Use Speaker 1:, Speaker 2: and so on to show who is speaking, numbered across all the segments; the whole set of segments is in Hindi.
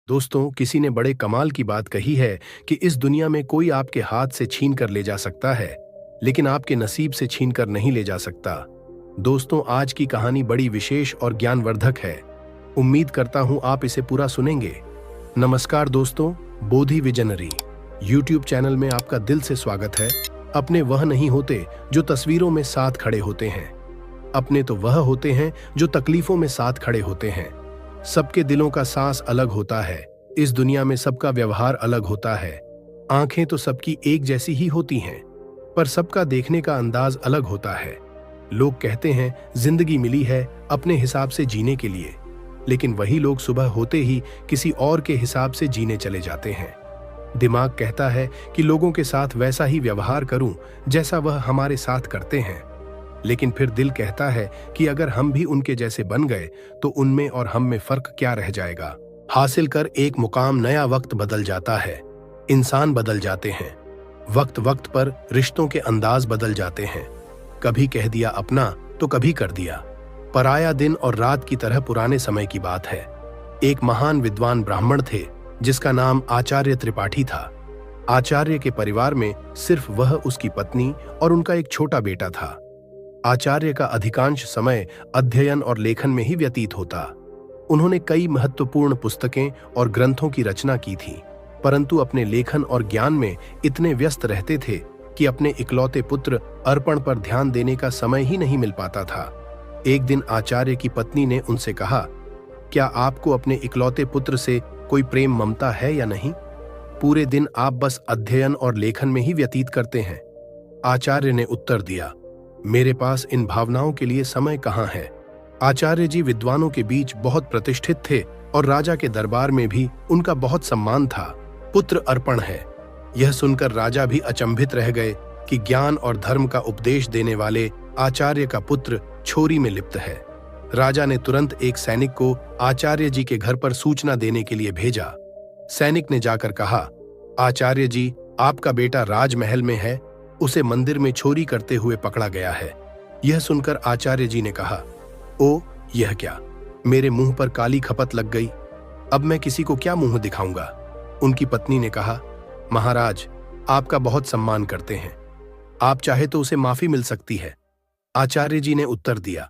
Speaker 1: दोस्तों, किसी ने बड़े कमाल की बात कही है कि इस दुनिया में कोई आपके हाथ से छीन कर ले जा सकता है, लेकिन आपके नसीब से छीन कर नहीं ले जा सकता। दोस्तों, आज की कहानी बड़ी विशेष और ज्ञानवर्धक है। उम्मीद करता हूं आप इसे पूरा सुनेंगे। नमस्कार दोस्तों, बोधि विजनरी यूट्यूब चैनल में आपका दिल से स्वागत है। अपने वह नहीं होते जो तस्वीरों में साथ खड़े होते हैं, अपने तो वह होते हैं जो तकलीफों में साथ खड़े होते हैं। सबके दिलों का सांस अलग होता है, इस दुनिया में सबका व्यवहार अलग होता है। आंखें तो सबकी एक जैसी ही होती हैं, पर सबका देखने का अंदाज अलग होता है। लोग कहते हैं जिंदगी मिली है अपने हिसाब से जीने के लिए, लेकिन वही लोग सुबह होते ही किसी और के हिसाब से जीने चले जाते हैं। दिमाग कहता है कि लोगों के साथ वैसा ही व्यवहार करूं जैसा वह हमारे साथ करते हैं, लेकिन फिर दिल कहता है कि अगर हम भी उनके जैसे बन गए तो उनमें और हम में फर्क क्या रह जाएगा। हासिल कर एक मुकाम नया वक्त बदल जाता है, इंसान बदल जाते हैं, वक्त वक्त पर रिश्तों के अंदाज बदल जाते हैं। कभी कह दिया अपना तो कभी कर दिया पराया। दिन और रात की तरह पुराने समय की बात है। एक महान विद्वान ब्राह्मण थे जिसका नाम आचार्य त्रिपाठी था। आचार्य के परिवार में सिर्फ वह, उसकी पत्नी और उनका एक छोटा बेटा था। आचार्य का अधिकांश समय अध्ययन और लेखन में ही व्यतीत होता। उन्होंने कई महत्वपूर्ण पुस्तकें और ग्रंथों की रचना की थी, परंतु अपने लेखन और ज्ञान में इतने व्यस्त रहते थे कि अपने इकलौते पुत्र अर्पण पर ध्यान देने का समय ही नहीं मिल पाता था। एक दिन आचार्य की पत्नी ने उनसे कहा, क्या आपको अपने इकलौते पुत्र से कोई प्रेम ममता है या नहीं? पूरे दिन आप बस अध्ययन और लेखन में ही व्यतीत करते हैं। आचार्य ने उत्तर दिया, मेरे पास इन भावनाओं के लिए समय कहाँ है। आचार्य जी विद्वानों के बीच बहुत प्रतिष्ठित थे और राजा के दरबार में भी उनका बहुत सम्मान था। पुत्र अर्पण है, यह सुनकर राजा भी अचंभित रह गए कि ज्ञान और धर्म का उपदेश देने वाले आचार्य का पुत्र छोरी में लिप्त है। राजा ने तुरंत एक सैनिक को आचार्य जी के घर पर सूचना देने के लिए भेजा। सैनिक ने जाकर कहा, आचार्य जी, आपका बेटा राजमहल में है, उसे मंदिर में चोरी करते हुए पकड़ा गया है। यह सुनकर आचार्य जी ने कहा, ओ यह क्या, मेरे मुंह पर काली खपत लग गई, अब मैं किसी को क्या मुंह दिखाऊंगा। उनकी पत्नी ने कहा, महाराज, आपका बहुत सम्मान करते हैं, आप चाहे तो उसे माफी मिल सकती है। आचार्य जी ने उत्तर दिया,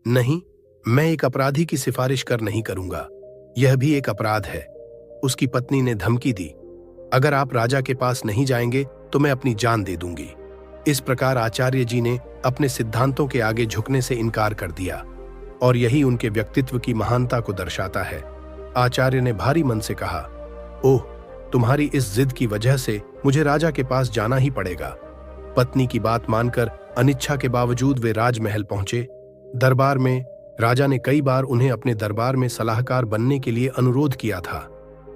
Speaker 1: नहीं, मैं एक अपराधी की सिफारिश कर नहीं करूंगा, यह भी एक अपराध है। उसकी पत्नी ने धमकी दी, अगर आप राजा के पास नहीं जाएंगे तो मैं अपनी जान दे दूंगी। इस प्रकार आचार्य जी ने अपने सिद्धांतों के आगे झुकने से इनकार कर दिया, और यही उनके व्यक्तित्व की महानता को दर्शाता है। आचार्य ने भारी मन से कहा, ओह, तुम्हारी इस जिद की वजह से मुझे राजा के पास जाना ही पड़ेगा। पत्नी की बात मानकर अनिच्छा के बावजूद वे राजमहल पहुंचे। दरबार में राजा ने कई बार उन्हें अपने दरबार में सलाहकार बनने के लिए अनुरोध किया था,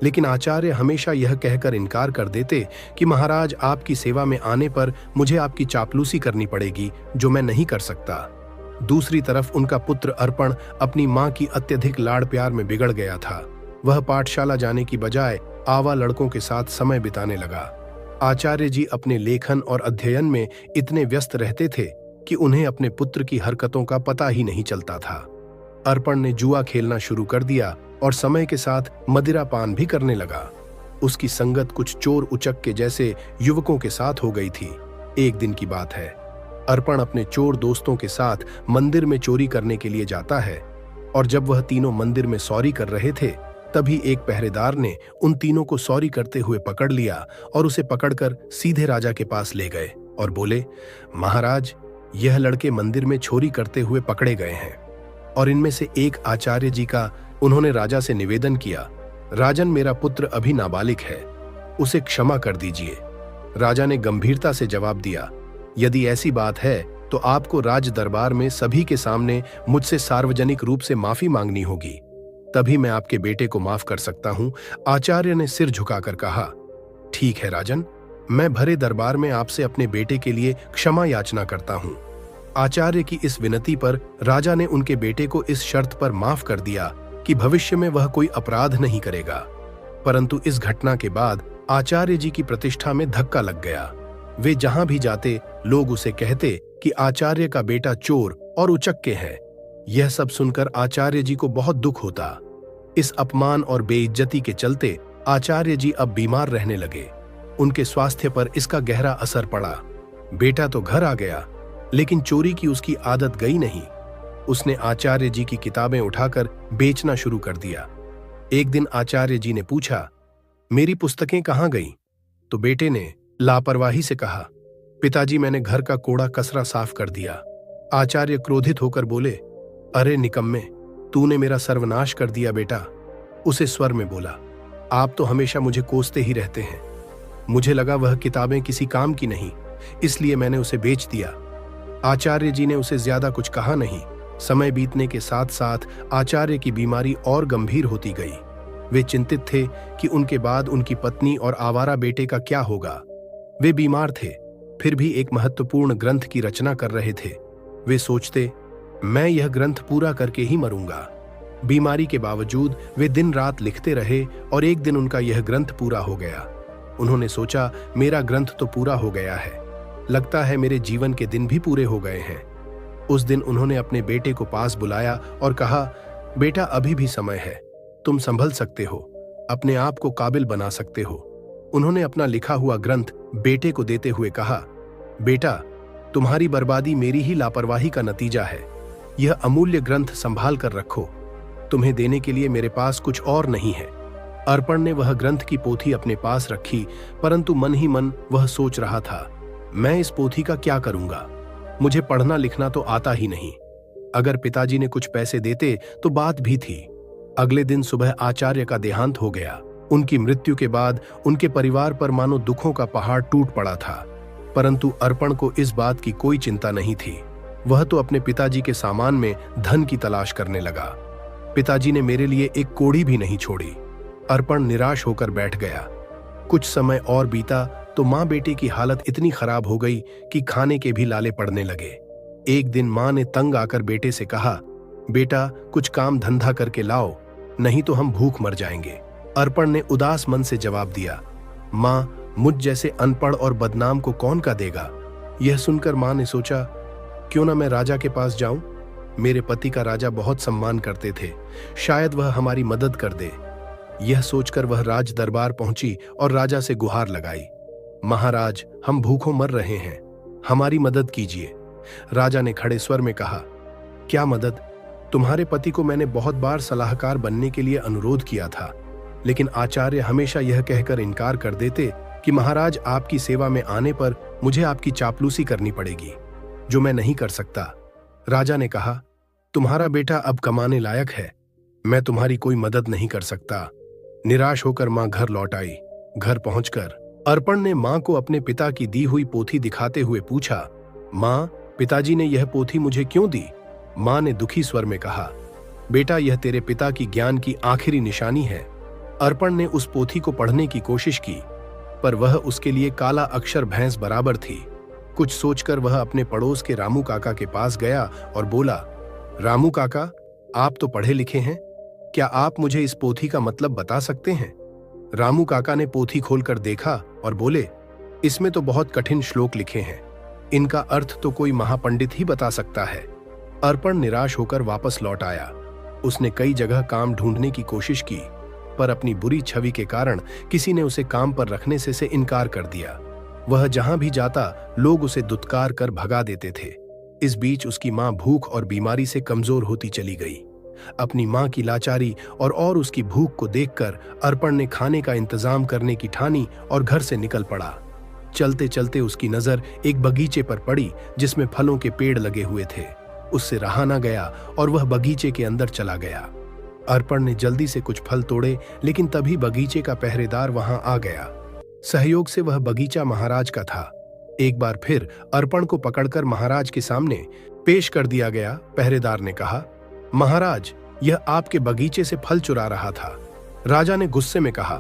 Speaker 1: लेकिन आचार्य हमेशा यह कहकर इनकार कर देते कि महाराज, आपकी सेवा में आने पर मुझे आपकी चापलूसी करनी पड़ेगी, जो मैं नहीं कर सकता। दूसरी तरफ उनका पुत्र अर्पण अपनी मां की अत्यधिक लाड़ प्यार में बिगड़ गया था। वह पाठशाला जाने की बजाय आवा लड़कों के साथ समय बिताने लगा। आचार्य जी अपने लेखन और अध्ययन में इतने व्यस्त रहते थे कि उन्हें अपने पुत्र की हरकतों का पता ही नहीं चलता था। अर्पण ने जुआ खेलना शुरू कर दिया और समय के साथ मदिरा पान भी करने लगा। उसकी संगत कुछ चोर उचक्के जैसे युवकों के साथ हो गई थी। एक दिन की बात है, अर्पण अपने चोर दोस्तों के साथ मंदिर में चोरी करने के लिए जाता है, और जब वह तीनों मंदिर में सौरी कर रहे थे, तभी एक पहरेदार ने उन तीनों को सौरी करते हुए पकड़ लिया और उसे पकड़कर सीधे राजा के पास ले गए और बोले, महाराज, यह लड़के मंदिर में चोरी करते हुए पकड़े गए हैं, और इनमें से एक आचार्य जी का। उन्होंने राजा से निवेदन किया, राजन, मेरा पुत्र अभी नाबालिग है, उसे क्षमा कर दीजिए। राजा ने गंभीरता से जवाब दिया, यदि ऐसी बात है तो आपको राज दरबार में सभी के सामने मुझसे सार्वजनिक रूप से माफी मांगनी होगी, तभी मैं आपके बेटे को माफ कर सकता हूं। आचार्य ने सिर झुकाकर कहा, ठीक है राजन, मैं भरे दरबार में आपसे अपने बेटे के लिए क्षमा याचना करता हूं। आचार्य की इस विनती पर राजा ने उनके बेटे को इस शर्त पर माफ कर दिया कि भविष्य में वह कोई अपराध नहीं करेगा। परंतु इस घटना के बाद आचार्य जी की प्रतिष्ठा में धक्का लग गया। वे जहां भी जाते लोग उसे कहते कि आचार्य का बेटा चोर और उचक्के है। यह सब सुनकर आचार्य जी को बहुत दुख होता। इस अपमान और बेइज्जती के चलते आचार्य जी अब बीमार रहने लगे। उनके स्वास्थ्य पर इसका गहरा असर पड़ा। बेटा तो घर आ गया, लेकिन चोरी की उसकी आदत गई नहीं। उसने आचार्य जी की किताबें उठाकर बेचना शुरू कर दिया। एक दिन आचार्य जी ने पूछा, मेरी पुस्तकें कहाँ गईं? तो बेटे ने लापरवाही से कहा, पिताजी मैंने घर का कूड़ा कचरा साफ कर दिया। आचार्य क्रोधित होकर बोले, अरे निकम्मे, तूने मेरा सर्वनाश कर दिया बेटा। उसे स्वर में बोला, आप तो हमेशा मुझे कोसते ही रहते हैं। मुझे लगा वह किताबें किसी काम की नहीं, इसलिए मैंने उसे बेच दिया। आचार्य जी ने उसे ज्यादा कुछ कहा नहीं। समय बीतने के साथ साथ आचार्य की बीमारी और गंभीर होती गई। वे चिंतित थे कि उनके बाद उनकी पत्नी और आवारा बेटे का क्या होगा। वे बीमार थे, फिर भी एक महत्वपूर्ण ग्रंथ की रचना कर रहे थे। वे सोचते, मैं यह ग्रंथ पूरा करके ही मरूंगा। बीमारी के बावजूद वे दिन रात लिखते रहे और एक दिन उनका यह ग्रंथ पूरा हो गया। उन्होंने सोचा, मेरा ग्रंथ तो पूरा हो गया है, लगता है मेरे जीवन के दिन भी पूरे हो गए हैं। उस दिन उन्होंने अपने बेटे को पास बुलाया और कहा, बेटा अभी भी समय है, तुम संभल सकते हो, अपने आप को काबिल बना सकते हो। उन्होंने अपना लिखा हुआ ग्रंथ बेटे को देते हुए कहा, बेटा तुम्हारी बर्बादी मेरी ही लापरवाही का नतीजा है। यह अमूल्य ग्रंथ संभाल कर रखो, तुम्हें देने के लिए मेरे पास कुछ और नहीं है। अर्पण ने वह ग्रंथ की पोथी अपने पास रखी, परंतु मन ही मन वह सोच रहा था, मैं इस पोथी का क्या करूंगा? मुझे पढ़ना लिखना तो आता ही नहीं। अगर पिताजी ने कुछ पैसे देते तो बात भी थी। अगले दिन सुबह आचार्य का देहांत हो गया। उनकी मृत्यु के बाद उनके परिवार पर मानो दुखों का पहाड़ टूट पड़ा था, परंतु अर्पण को इस बात की कोई चिंता नहीं थी। वह तो अपने पिताजी के सामान में धन की तलाश करने लगा। पिताजी ने मेरे लिए एक कोड़ी भी नहीं छोड़ी। अर्पण निराश होकर बैठ गया। कुछ समय और बीता तो मां बेटे की हालत इतनी खराब हो गई कि खाने के भी लाले पड़ने लगे। एक दिन मां ने तंग आकर बेटे से कहा, बेटा कुछ काम धंधा करके लाओ, नहीं तो हम भूख मर जाएंगे। अर्पण ने उदास मन से जवाब दिया, मां मुझ जैसे अनपढ़ और बदनाम को कौन का देगा? यह सुनकर मां ने सोचा, क्यों ना मैं राजा के पास जाऊं? मेरे पति का राजा बहुत सम्मान करते थे, शायद वह हमारी मदद कर दे। यह सोचकर वह राज दरबार पहुंची और राजा से गुहार लगाई, महाराज हम भूखों मर रहे हैं, हमारी मदद कीजिए। राजा ने खड़े स्वर में कहा, क्या मदद? तुम्हारे पति को मैंने बहुत बार सलाहकार बनने के लिए अनुरोध किया था, लेकिन आचार्य हमेशा यह कहकर इनकार कर देते कि महाराज आपकी सेवा में आने पर मुझे आपकी चापलूसी करनी पड़ेगी, जो मैं नहीं कर सकता। राजा ने कहा, तुम्हारा बेटा अब कमाने लायक है, मैं तुम्हारी कोई मदद नहीं कर सकता। निराश होकर मां घर लौट आई। घर पहुंचकर अर्पण ने मां को अपने पिता की दी हुई पोथी दिखाते हुए पूछा, मां पिताजी ने यह पोथी मुझे क्यों दी? मां ने दुखी स्वर में कहा, बेटा यह तेरे पिता की ज्ञान की आखिरी निशानी है। अर्पण ने उस पोथी को पढ़ने की कोशिश की, पर वह उसके लिए काला अक्षर भैंस बराबर थी। कुछ सोचकर वह अपने पड़ोस के रामू काका के पास गया और बोला, रामू काका आप तो पढ़े लिखे हैं, क्या आप मुझे इस पोथी का मतलब बता सकते हैं? रामू काका ने पोथी खोलकर देखा और बोले, इसमें तो बहुत कठिन श्लोक लिखे हैं, इनका अर्थ तो कोई महापंडित ही बता सकता है। अर्पण निराश होकर वापस लौट आया। उसने कई जगह काम ढूंढने की कोशिश की, पर अपनी बुरी छवि के कारण किसी ने उसे काम पर रखने से इनकार कर दिया। वह जहां भी जाता लोग उसे दुत्कार कर भगा देते थे। इस बीच उसकी मां भूख और बीमारी से कमजोर होती चली गई। अपनी मां की लाचारी और उसकी भूख को देखकर अर्पण ने खाने का इंतजाम करने की ठानी और घर से निकल पड़ा। चलते चलते उसकी नजर एक बगीचे पर पड़ी जिसमें फलों के पेड़ लगे हुए थे। उससे रहा न गया और वह बगीचे के अंदर चला गया। अर्पण ने जल्दी से कुछ फल तोड़े, लेकिन तभी बगीचे का पहरेदार वहां आ गया। सहयोग से वह बगीचा महाराज का था। एक बार फिर अर्पण को पकड़कर महाराज के सामने पेश कर दिया गया। पहरेदार ने कहा, महाराज यह आपके बगीचे से फल चुरा रहा था। राजा ने गुस्से में कहा,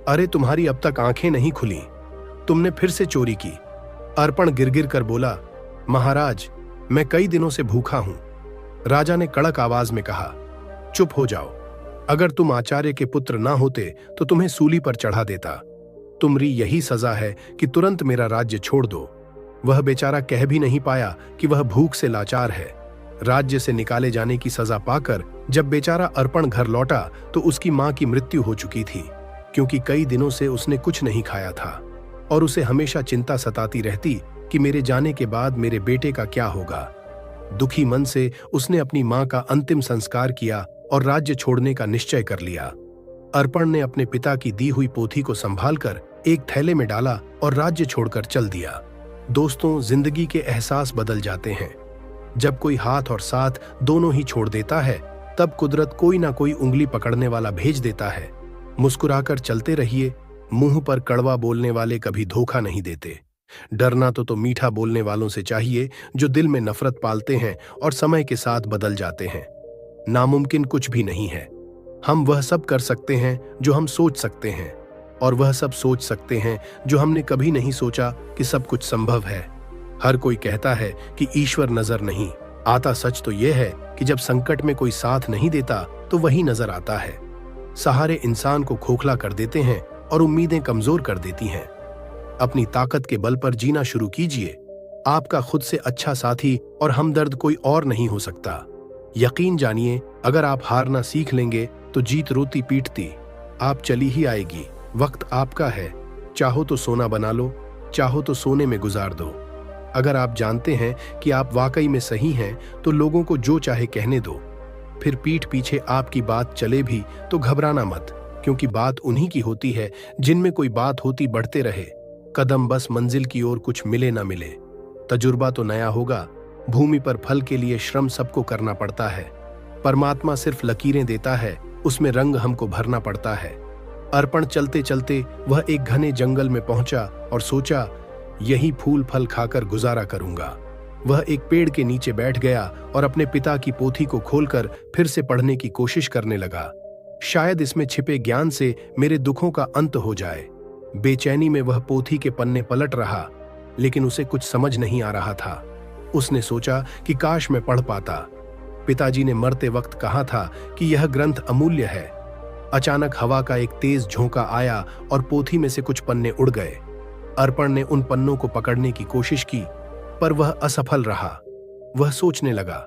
Speaker 1: अरे तुम्हारी अब तक आंखें नहीं खुली, तुमने फिर से चोरी की। अर्पण गिरगिर कर बोला, महाराज मैं कई दिनों से भूखा हूं। राजा ने कड़क आवाज में कहा, चुप हो जाओ, अगर तुम आचार्य के पुत्र ना होते तो तुम्हें सूली पर चढ़ा देता। तुम्हारी यही सजा है कि तुरंत मेरा राज्य छोड़ दो। वह बेचारा कह भी नहीं पाया कि वह भूख से लाचार है। राज्य से निकाले जाने की सजा पाकर जब बेचारा अर्पण घर लौटा तो उसकी मां की मृत्यु हो चुकी थी, क्योंकि कई दिनों से उसने कुछ नहीं खाया था और उसे हमेशा चिंता सताती रहती कि मेरे जाने के बाद मेरे बेटे का क्या होगा। दुखी मन से उसने अपनी मां का अंतिम संस्कार किया और राज्य छोड़ने का निश्चय कर लिया। अर्पण ने अपने पिता की दी हुई पोथी को संभालकर एक थैले में डाला और राज्य छोड़कर चल दिया। दोस्तों, जिंदगी के एहसास बदल जाते हैं। जब कोई हाथ और साथ दोनों ही छोड़ देता है, तब कुदरत कोई ना कोई उंगली पकड़ने वाला भेज देता है। मुस्कुराकर चलते रहिए, मुंह पर कड़वा बोलने वाले कभी धोखा नहीं देते। डरना तो मीठा बोलने वालों से चाहिए, जो दिल में नफरत पालते हैं और समय के साथ बदल जाते हैं। नामुमकिन कुछ भी नहीं है। हम वह सब कर सकते हैं जो हम सोच सकते हैं, और वह सब सोच सकते हैं जो हमने कभी नहीं सोचा कि सब कुछ संभव है। हर कोई कहता है कि ईश्वर नजर नहीं आता। सच तो यह है कि जब संकट में कोई साथ नहीं देता तो वही नजर आता है। सहारे इंसान को खोखला कर देते हैं और उम्मीदें कमजोर कर देती हैं। अपनी ताकत के बल पर जीना शुरू कीजिए। आपका खुद से अच्छा साथी और हमदर्द कोई और नहीं हो सकता। यकीन जानिए, अगर आप हारना सीख लेंगे तो जीत रोती पीटती आप चली ही आएगी। वक्त आपका है, चाहो तो सोना बना लो, चाहो तो सोने में गुजार दो। अगर आप जानते हैं कि आप वाकई में सही हैं, तो लोगों को जो चाहे कहने दो। फिर पीठ पीछे आपकी बात चले भी तो घबराना मत, क्योंकि बात उन्हीं की होती है जिनमें कोई बात होती बढ़ते रहे। कदम बस मंजिल की ओर, कुछ मिले ना मिले। तजुर्बा तो नया होगा, भूमि पर फल के लिए श्रम सबको करना पड़ता है। परमात्मा सिर्फ लकीरें देता है, उसमें रंग हमको भरना पड़ता है। अर्पण चलते चलते वह एक घने जंगल में पहुंचा और सोचा, यही फूल फल खाकर गुजारा करूंगा। वह एक पेड़ के नीचे बैठ गया और अपने पिता की पोथी को खोलकर फिर से पढ़ने की कोशिश करने लगा। शायद इसमें छिपे ज्ञान से मेरे दुखों का अंत हो जाए। बेचैनी में वह पोथी के पन्ने पलट रहा, लेकिन उसे कुछ समझ नहीं आ रहा था। उसने सोचा कि काश मैं पढ़ पाता। पिताजी ने मरते वक्त कहा था कि यह ग्रंथ अमूल्य है। अचानक हवा का एक तेज झोंका आया और पोथी में से कुछ पन्ने उड़ गए। अर्पण ने उन पन्नों को पकड़ने की कोशिश की, पर वह असफल रहा। वह सोचने लगा,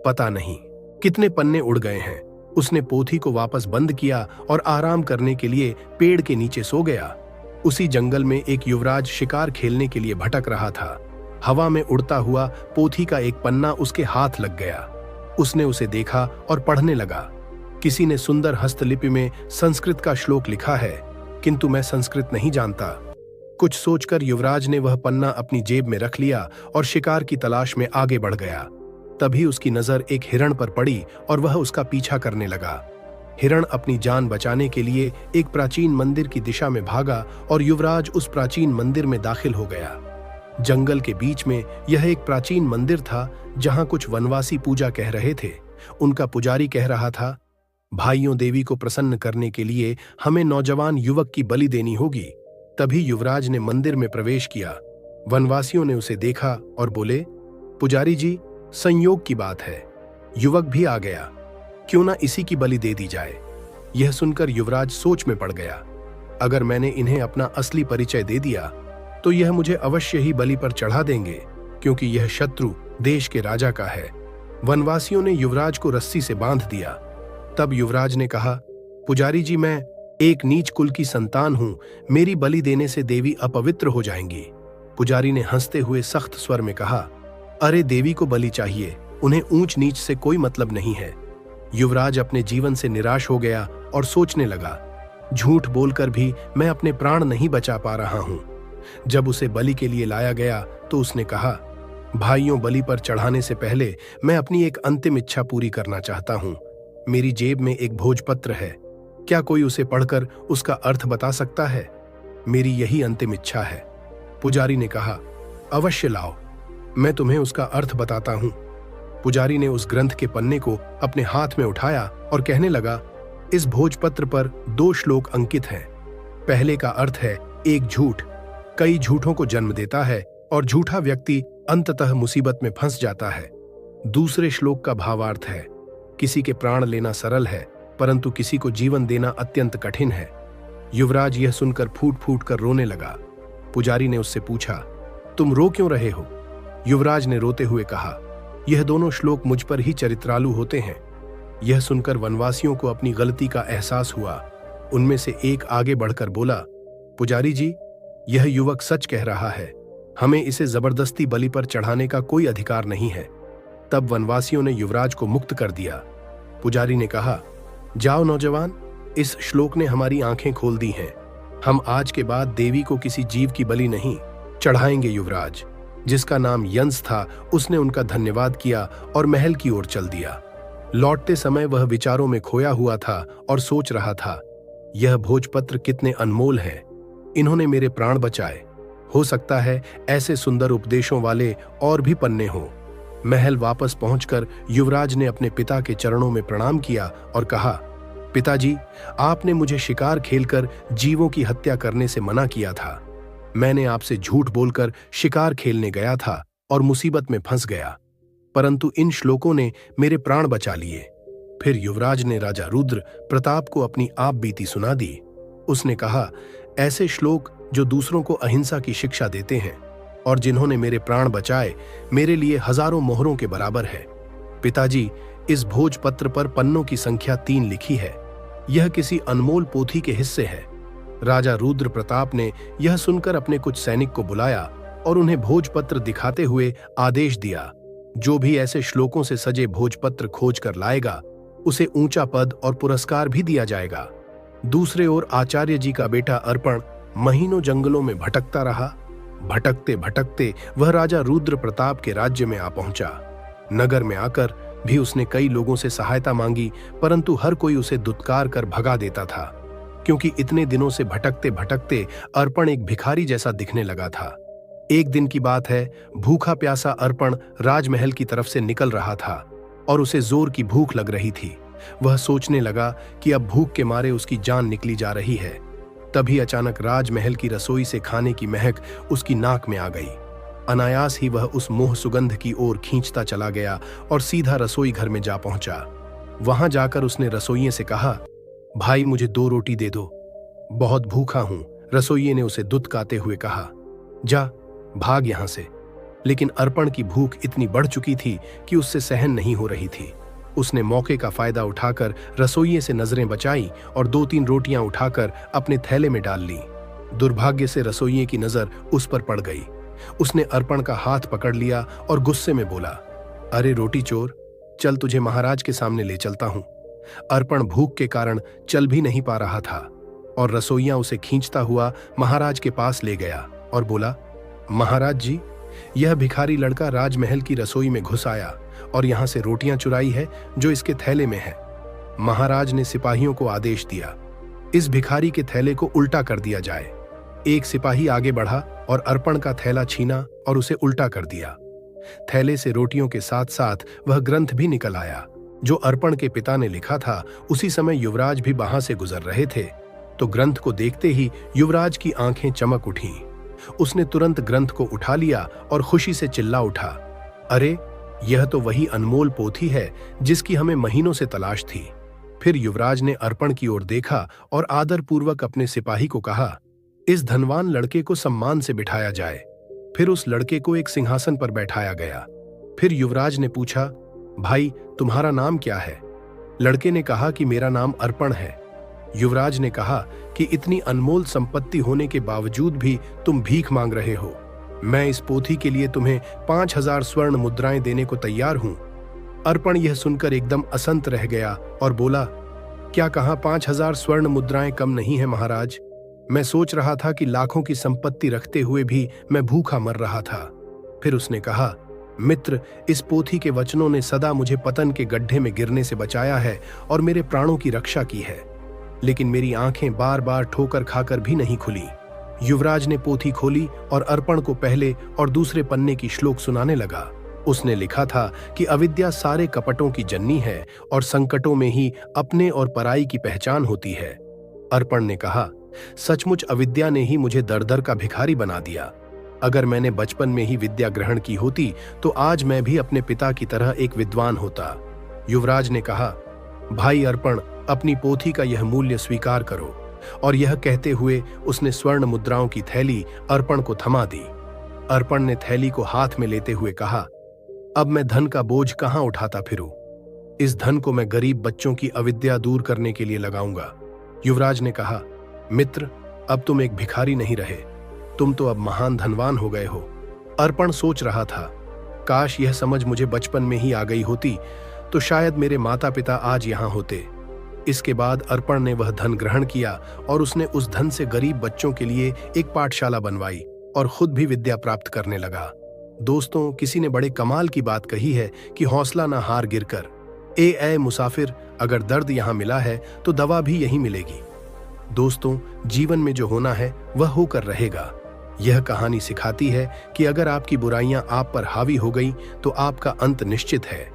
Speaker 1: पता नहीं कितने पन्ने उड़ गए हैं। उसने पोथी को वापस बंद किया और आराम करने के लिए पेड़ के नीचे सो गया। उसी जंगल में एक युवराज शिकार खेलने के लिए भटक रहा था। हवा में उड़ता हुआ पोथी का एक पन्ना उसके हाथ लग गया। उसने उसे देखा और पढ़ने लगा। किसी ने सुंदर हस्तलिपि में संस्कृत का श्लोक लिखा है, किंतु मैं संस्कृत नहीं जानता। कुछ सोचकर युवराज ने वह पन्ना अपनी जेब में रख लिया और शिकार की तलाश में आगे बढ़ गया। तभी उसकी नजर एक हिरण पर पड़ी और वह उसका पीछा करने लगा। हिरण अपनी जान बचाने के लिए एक प्राचीन मंदिर की दिशा में भागा और युवराज उस प्राचीन मंदिर में दाखिल हो गया। जंगल के बीच में यह एक प्राचीन मंदिर था, जहां कुछ वनवासी पूजा कह रहे थे। उनका पुजारी कह रहा था, भाइयों, देवी को प्रसन्न करने के लिए हमें नौजवान युवक की बलि देनी होगी। तभी युवराज ने मंदिर में प्रवेश किया। वनवासियों ने उसे देखा और बोले, पुजारी जी, संयोग की बात है, युवक भी आ गया, क्यों ना इसी की बलि दे दी जाए। यह सुनकर युवराज सोच में पड़ गया। अगर मैंने इन्हें अपना असली परिचय दे दिया तो यह मुझे अवश्य ही बलि पर चढ़ा देंगे, क्योंकि यह शत्रु देश के राजा का है। वनवासियों ने युवराज को रस्सी से बांध दिया। तब युवराज ने कहा, पुजारी जी, मैं एक नीच कुल की संतान हूं, मेरी बलि देने से देवी अपवित्र हो जाएंगी। पुजारी ने हंसते हुए सख्त स्वर में कहा, अरे, देवी को बलि चाहिए, उन्हें ऊंच नीच से कोई मतलब नहीं है। युवराज अपने जीवन से निराश हो गया और सोचने लगा, झूठ बोलकर भी मैं अपने प्राण नहीं बचा पा रहा हूं। जब उसे बलि के लिए लाया गया तो उसने कहा, भाइयों, बलि पर चढ़ाने से पहले मैं अपनी एक अंतिम इच्छा पूरी करना चाहता हूं। मेरी जेब में एक भोजपत्र है, क्या कोई उसे पढ़कर उसका अर्थ बता सकता है? मेरी यही अंतिम इच्छा है। पुजारी ने कहा, अवश्य लाओ, मैं तुम्हें उसका अर्थ बताता हूं। पुजारी ने उस ग्रंथ के पन्ने को अपने हाथ में उठाया और कहने लगा, इस भोजपत्र पर 2 श्लोक अंकित हैं। पहले का अर्थ है, एक झूठ कई झूठों को जन्म देता है और झूठा व्यक्ति अंततः मुसीबत में फंस जाता है। दूसरे श्लोक का भावार्थ है, किसी के प्राण लेना सरल है, परंतु किसी को जीवन देना अत्यंत कठिन है। युवराज यह सुनकर फूट फूट कर रोने लगा। पुजारी ने उससे पूछा, तुम रो क्यों रहे हो? युवराज ने रोते हुए कहा, यह दोनों श्लोक मुझ पर ही चरित्रालु होते हैं। यह सुनकर वनवासियों को अपनी गलती का एहसास हुआ। उनमें से एक आगे बढ़कर बोला, पुजारी जी, यह युवक सच कह रहा है, हमें इसे जबरदस्ती बलि पर चढ़ाने का कोई अधिकार नहीं है। तब वनवासियों ने युवराज को मुक्त कर दिया। पुजारी ने कहा, जाओ नौजवान, इस श्लोक ने हमारी आंखें खोल दी हैं। हम आज के बाद देवी को किसी जीव की बलि नहीं चढ़ाएंगे। युवराज, जिसका नाम यंस था, उसने उनका धन्यवाद किया और महल की ओर चल दिया। लौटते समय वह विचारों में खोया हुआ था और सोच रहा था, यह भोजपत्र कितने अनमोल हैं। इन्होंने मेरे प्राण बचाए। हो सकता है ऐसे सुंदर उपदेशों वाले और भी पन्ने हों। महल वापस पहुंचकर युवराज ने अपने पिता के चरणों में प्रणाम किया और कहा, पिताजी, आपने मुझे शिकार खेलकर जीवों की हत्या करने से मना किया था। मैंने आपसे झूठ बोलकर शिकार खेलने गया था और मुसीबत में फंस गया, परंतु इन श्लोकों ने मेरे प्राण बचा लिए। फिर युवराज ने राजा रुद्र प्रताप को अपनी आप बीती सुना दी। उसने कहा, ऐसे श्लोक जो दूसरों को अहिंसा की शिक्षा देते हैं और जिन्होंने मेरे प्राण बचाए, मेरे लिए हजारों मोहरों के बराबर है। पिताजी, इस भोजपत्र पर पन्नों की संख्या 3 लिखी है। यह किसी अनमोल पोथी के हिस्से है। राजा रुद्र प्रताप ने यह सुनकर अपने कुछ सैनिक को बुलाया और उन्हें भोजपत्र दिखाते हुए आदेश दिया, जो भी ऐसे श्लोकों से सजे भोजपत्र खोज कर लाएगा, उसे ऊंचा पद और पुरस्कार भी दिया जाएगा। दूसरे ओर आचार्य जी का बेटा अर्पण महीनों जंगलों में भटकता रहा। भटकते भटकते वह राजा रुद्र प्रताप के राज्य में आ पहुंचा। नगर में आकर भी उसने कई लोगों से सहायता मांगी, परंतु हर कोई उसे दुत्कार कर भगा देता था, क्योंकि इतने दिनों से भटकते भटकते अर्पण एक भिखारी जैसा दिखने लगा था। एक दिन की बात है, भूखा प्यासा अर्पण राजमहल की तरफ से निकल रहा था और उसे जोर की भूख लग रही थी। वह सोचने लगा कि अब भूख के मारे उसकी जान निकली जा रही है। तभी अचानक राजमहल की रसोई से खाने की महक उसकी नाक में आ गई। अनायास ही वह उस मोह सुगंध की ओर खींचता चला गया और सीधा रसोई घर में जा पहुंचा। वहां जाकर उसने रसोइये से कहा, भाई, मुझे 2 रोटी दे दो, बहुत भूखा हूं। रसोइये ने उसे दुत्कारते हुए कहा, जा, भाग यहां से। लेकिन अर्पण की भूख इतनी बढ़ चुकी थी कि उससे सहन नहीं हो रही थी। उसने मौके का फायदा उठाकर रसोइये से नजरें बचाई और 2-3 रोटियां उठाकर अपने थैले में डाल ली। दुर्भाग्य से रसोइये की नजर उस पर पड़ गई। उसने अर्पण का हाथ पकड़ लिया और गुस्से में बोला, अरे रोटी चोर, चल तुझे महाराज के सामने ले चलता हूं। अर्पण भूख के कारण चल भी नहीं पा रहा था और रसोइया उसे खींचता हुआ महाराज के पास ले गया और बोला, महाराज जी, यह भिखारी लड़का राजमहल की रसोई में घुस आया और यहां से रोटियां चुराई है जो इसके थैले में है। महाराज ने सिपाहियों को आदेश दिया, इस भिखारी के थैले को उल्टा कर दिया जाए। एक सिपाही आगे बढ़ा और अर्पण का थैला छीना और उसे उल्टा कर दिया। थैले से रोटियों के साथ साथ वह ग्रंथ भी निकल आया जो अर्पण के पिता ने लिखा था। उसी समय युवराज भी वहां से गुजर रहे थे, तो ग्रंथ को देखते ही युवराज की आंखें चमक उठीं। उसने तुरंत ग्रंथ को उठा लिया और खुशी से चिल्ला उठा, अरे, यह तो वही अनमोल पोथी है जिसकी हमें महीनों से तलाश थी। फिर युवराज ने अर्पण की ओर देखा और आदरपूर्वक अपने सिपाही को कहा, इस धनवान लड़के को सम्मान से बिठाया जाए। फिर उस लड़के को एक सिंहासन पर बैठाया गया। फिर युवराज ने पूछा, भाई, तुम्हारा नाम क्या है? लड़के ने कहा कि मेरा नाम अर्पण है। युवराज ने कहा कि इतनी अनमोल संपत्ति होने के बावजूद भी तुम भीख मांग रहे हो। मैं इस पोथी के लिए तुम्हें 5000 स्वर्ण मुद्राएं देने को तैयार हूं। अर्पण यह सुनकर एकदम असंत रह गया और बोला, क्या कहा 5000 स्वर्ण मुद्राएं कम नहीं है महाराज? मैं सोच रहा था कि लाखों की संपत्ति रखते हुए भी मैं भूखा मर रहा था। फिर उसने कहा, मित्र, इस पोथी के वचनों ने सदा मुझे पतन के गड्ढे में गिरने से बचाया है और मेरे प्राणों की रक्षा की है, लेकिन मेरी आंखें बार बार ठोकर खाकर भी नहीं खुली। युवराज ने पोथी खोली और अर्पण को पहले और दूसरे पन्ने की श्लोक सुनाने लगा। उसने लिखा था कि अविद्या सारे कपटों की जननी है और संकटों में ही अपने और पराई की पहचान होती है। अर्पण ने कहा, सचमुच अविद्या ने ही मुझे दर दर का भिखारी बना दिया। अगर मैंने बचपन में ही विद्या ग्रहण की होती तो आज मैं भी अपने पिता की तरह एक विद्वान होता। युवराज ने कहा, भाई अर्पण, अपनी पोथी का यह मूल्य स्वीकार करो। और यह कहते हुए उसने स्वर्ण मुद्राओं की थैली अर्पण को थमा दी। अर्पण ने थैली को हाथ में लेते हुए कहा, अब मैं धन का बोझ कहां उठाता फिरूं? इस धन को मैं गरीब बच्चों की अविद्या दूर करने के लिए लगाऊंगा। युवराज ने कहा, मित्र, अब तुम एक भिखारी नहीं रहे, तुम तो अब महान धनवान हो गए हो। अर्पण सोच रहा था, काश यह समझ मुझे बचपन में ही आ गई होती तो शायद मेरे माता पिता आज यहाँ होते। इसके बाद अर्पण ने वह धन ग्रहण किया और उसने उस धन से गरीब बच्चों के लिए एक पाठशाला बनवाई और खुद भी विद्या प्राप्त करने लगा। दोस्तों, किसी ने बड़े कमाल की बात कही है कि हौसला ना हार गिरकर। ए मुसाफिर, अगर दर्द यहाँ मिला है तो दवा भी यहीं मिलेगी। दोस्तों, जीवन में जो होना है वह होकर रहेगा। यह कहानी सिखाती है कि अगर आपकी बुराइयां आप पर हावी हो गई तो आपका अंत निश्चित है।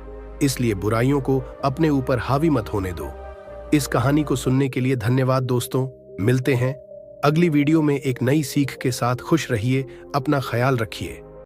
Speaker 1: इसलिए बुराइयों को अपने ऊपर हावी मत होने दो। इस कहानी को सुनने के लिए धन्यवाद दोस्तों। मिलते हैं अगली वीडियो में एक नई सीख के साथ। खुश रहिए, अपना ख्याल रखिए।